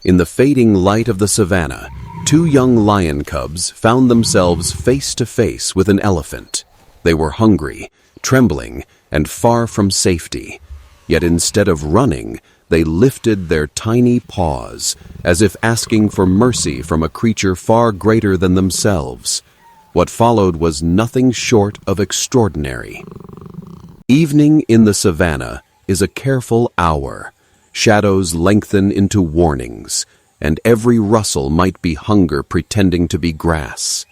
In the fading light of the savannah, two young lion cubs found themselves face to face with an elephant. They were hungry, trembling, and far from safety. Yet instead of running, they lifted their tiny paws, as if asking for mercy from a creature far greater than themselves. What followed was nothing short of extraordinary. Evening in the savannah is a careful hour. Shadows lengthen into warnings, and every rustle might be hunger pretending to be grass.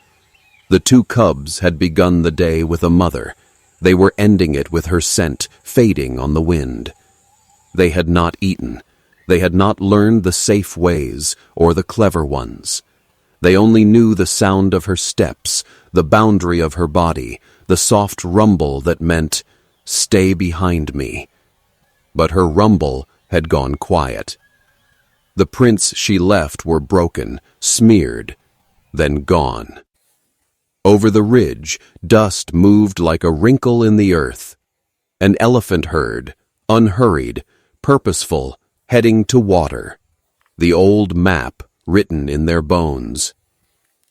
The two cubs had begun the day with a mother. They were ending it with her scent fading on the wind. They had not eaten. They had not learned the safe ways or the clever ones. They only knew the sound of her steps, the boundary of her body, the soft rumble that meant, "Stay behind me." But her rumble had gone quiet. The prints she left were broken, smeared, then gone. Over the ridge, dust moved like a wrinkle in the earth. An elephant herd, unhurried, purposeful, heading to water. The old map written in their bones.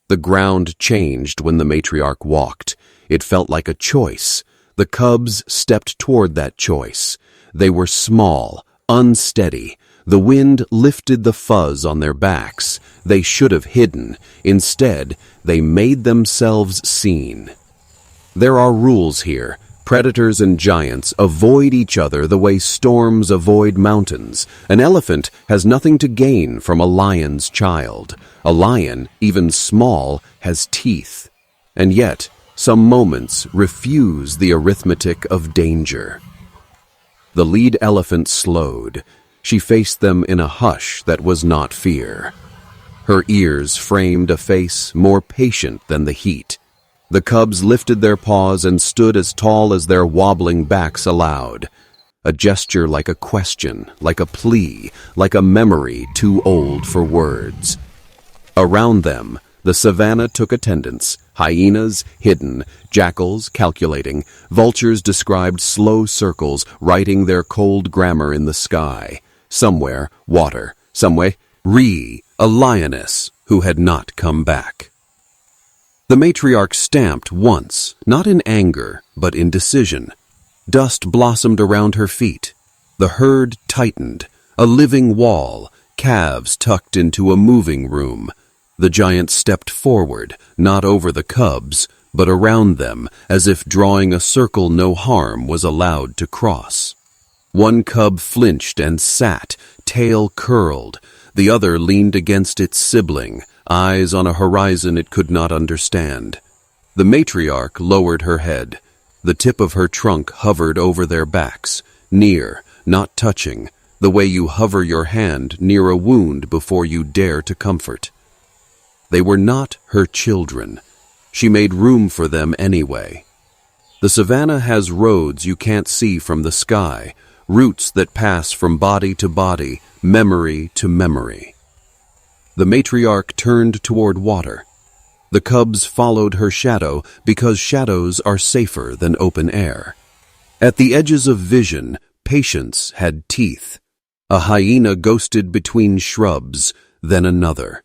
The ground changed when the matriarch walked. It felt like a choice. The cubs stepped toward that choice. They were small, unsteady. The wind lifted the fuzz on their backs. They should have hidden. Instead, they made themselves seen. There are rules here. Predators and giants avoid each other the way storms avoid mountains. An elephant has nothing to gain from a lion's child. A lion, even small, has teeth. And yet, some moments refuse the arithmetic of danger. The lead elephant slowed. She faced them in a hush that was not fear. Her ears framed a face more patient than the heat. The cubs lifted their paws and stood as tall as their wobbling backs allowed. A gesture like a question, like a plea, like a memory too old for words. Around them, the savannah took attendance. Hyenas hidden, jackals calculating, vultures described slow circles, writing their cold grammar in the sky. Somewhere, water. Somewhere, a lioness who had not come back. The matriarch stamped once, not in anger, but in decision. Dust blossomed around her feet. The herd tightened, a living wall, calves tucked into a moving room. The giant stepped forward, not over the cubs, but around them, as if drawing a circle no harm was allowed to cross. One cub flinched and sat, tail curled. The other leaned against its sibling, eyes on a horizon it could not understand. The matriarch lowered her head. The tip of her trunk hovered over their backs, near, not touching, the way you hover your hand near a wound before you dare to comfort. They were not her children. She made room for them anyway. The savannah has roads you can't see from the sky, roots that pass from body to body, memory to memory. The matriarch turned toward water. The cubs followed her shadow because shadows are safer than open air. At the edges of vision, patience had teeth. A hyena ghosted between shrubs, then another.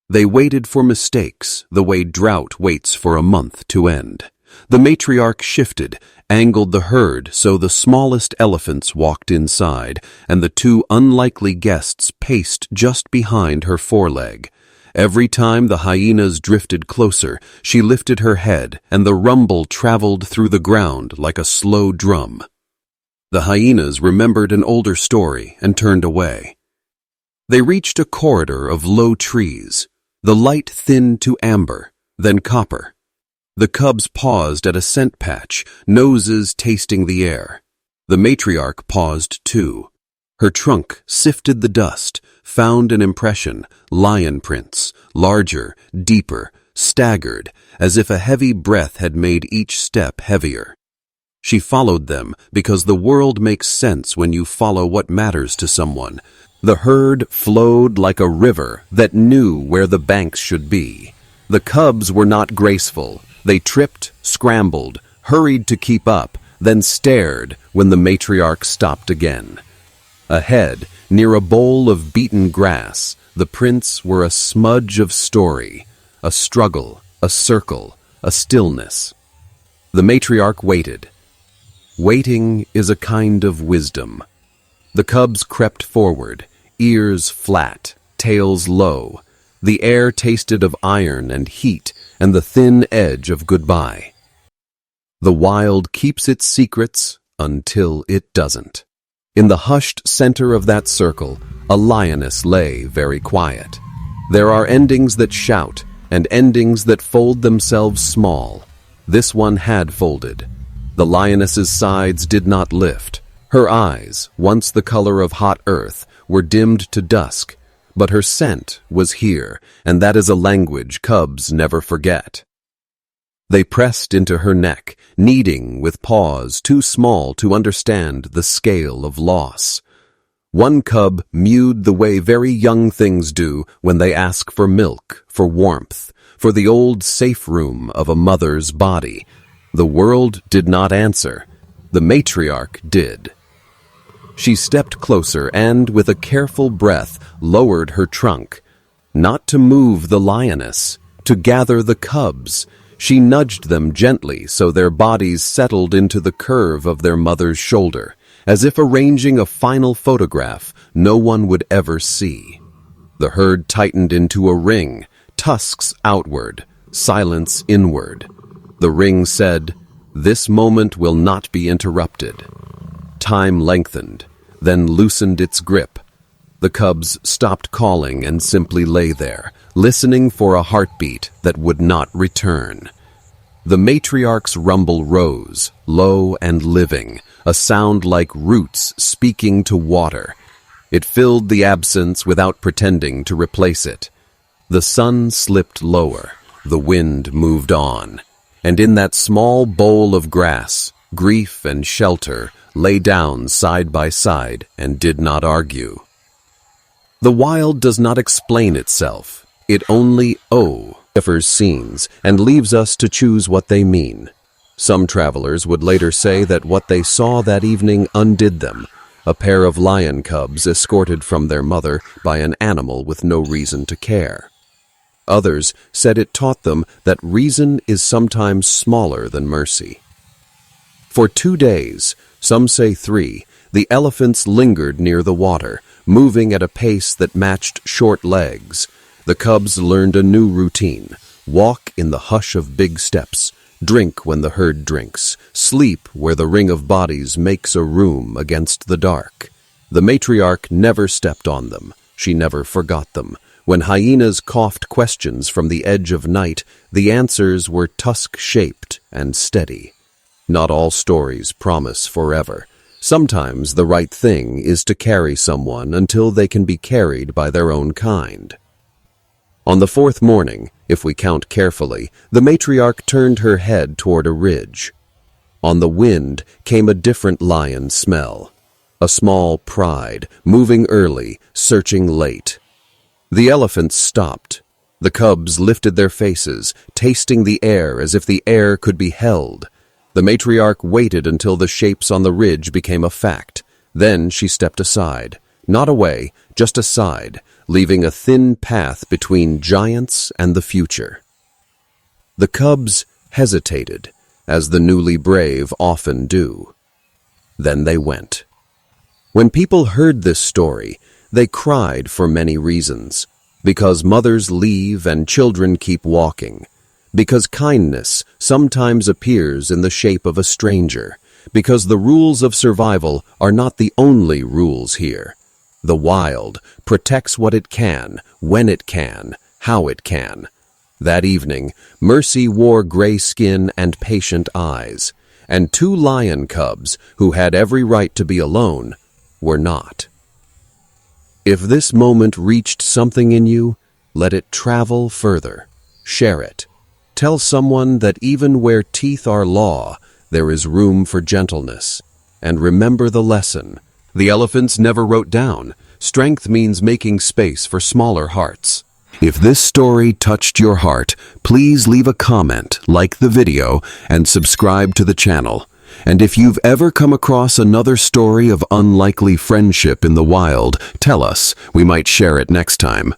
They waited for mistakes, the way drought waits for a month to end. The matriarch shifted, angled the herd so the smallest elephants walked inside, and the two unlikely guests paced just behind her foreleg. Every time the hyenas drifted closer, she lifted her head, and the rumble traveled through the ground like a slow drum. The hyenas remembered an older story and turned away. They reached a corridor of low trees. The light thinned to amber, then copper. The cubs paused at a scent patch, noses tasting the air. The matriarch paused too. Her trunk sifted the dust, found an impression, lion prints, larger, deeper, staggered, as if a heavy breath had made each step heavier. She followed them because the world makes sense when you follow what matters to someone. The herd flowed like a river that knew where the banks should be. The cubs were not graceful. They tripped, scrambled, hurried to keep up, then stared when the matriarch stopped again. Ahead, near a bowl of beaten grass, The prints were a smudge of story, a struggle, a circle, a stillness. The matriarch waited. Waiting is a kind of wisdom. The cubs crept forward, ears flat, tails low. The air tasted of iron and heat and the thin edge of goodbye. The wild keeps its secrets until it doesn't. In the hushed center of that circle, a lioness lay very quiet. There are endings that shout and endings that fold themselves small. This one had folded. The lioness's sides did not lift. Her eyes, once the color of hot earth, were dimmed to dusk. But her scent was here, and that is a language cubs never forget. They pressed into her neck, kneading with paws too small to understand the scale of loss. One cub mewed the way very young things do when they ask for milk, for warmth, for the old safe room of a mother's body. The world did not answer. The matriarch did. She stepped closer and, with a careful breath, lowered her trunk. Not to move the lioness, to gather the cubs. She nudged them gently so their bodies settled into the curve of their mother's shoulder, as if arranging a final photograph no one would ever see. The herd tightened into a ring, tusks outward, silence inward. The ring said, "This moment will not be interrupted." Time lengthened, then loosened its grip. The cubs stopped calling and simply lay there, listening for a heartbeat that would not return. The matriarch's rumble rose, low and living, a sound like roots speaking to water. It filled the absence without pretending to replace it. The sun slipped lower, the wind moved on, and in that small bowl of grass, grief and shelter lay down side by side and did not argue. The wild does not explain itself. It only differs scenes and leaves us to choose what they mean. Some travelers would later say that what they saw that evening undid them, a pair of lion cubs escorted from their mother by an animal with no reason to care. Others said it taught them that reason is sometimes smaller than mercy. For 2 days, some say 3, the elephants lingered near the water, moving at a pace that matched short legs. The cubs learned a new routine: walk in the hush of big steps, drink when the herd drinks, sleep where the ring of bodies makes a room against the dark. The matriarch never stepped on them. She never forgot them. When hyenas coughed questions from the edge of night, the answers were tusk-shaped and steady. Not all stories promise forever. Sometimes the right thing is to carry someone until they can be carried by their own kind. On the 4th morning, if we count carefully, the matriarch turned her head toward a ridge. On the wind came a different lion smell. A small pride, moving early, searching late. The elephants stopped. The cubs lifted their faces, tasting the air as if the air could be held. The matriarch waited until the shapes on the ridge became a fact. Then she stepped aside. Not away, just aside, leaving a thin path between giants and the future. The cubs hesitated, as the newly brave often do. Then they went. When people heard this story, they cried for many reasons. Because mothers leave and children keep walking. Because kindness sometimes appears in the shape of a stranger. Because the rules of survival are not the only rules here. The wild protects what it can, when it can, how it can. That evening, Mercy wore gray skin and patient eyes, and 2 lion cubs, who had every right to be alone, were not. If this moment reached something in you, let it travel further. Share it. Tell someone that even where teeth are law, there is room for gentleness. And remember the lesson. The elephants never wrote down, strength means making space for smaller hearts. If this story touched your heart, please leave a comment, like the video, and subscribe to the channel. And if you've ever come across another story of unlikely friendship in the wild, tell us. We might share it next time.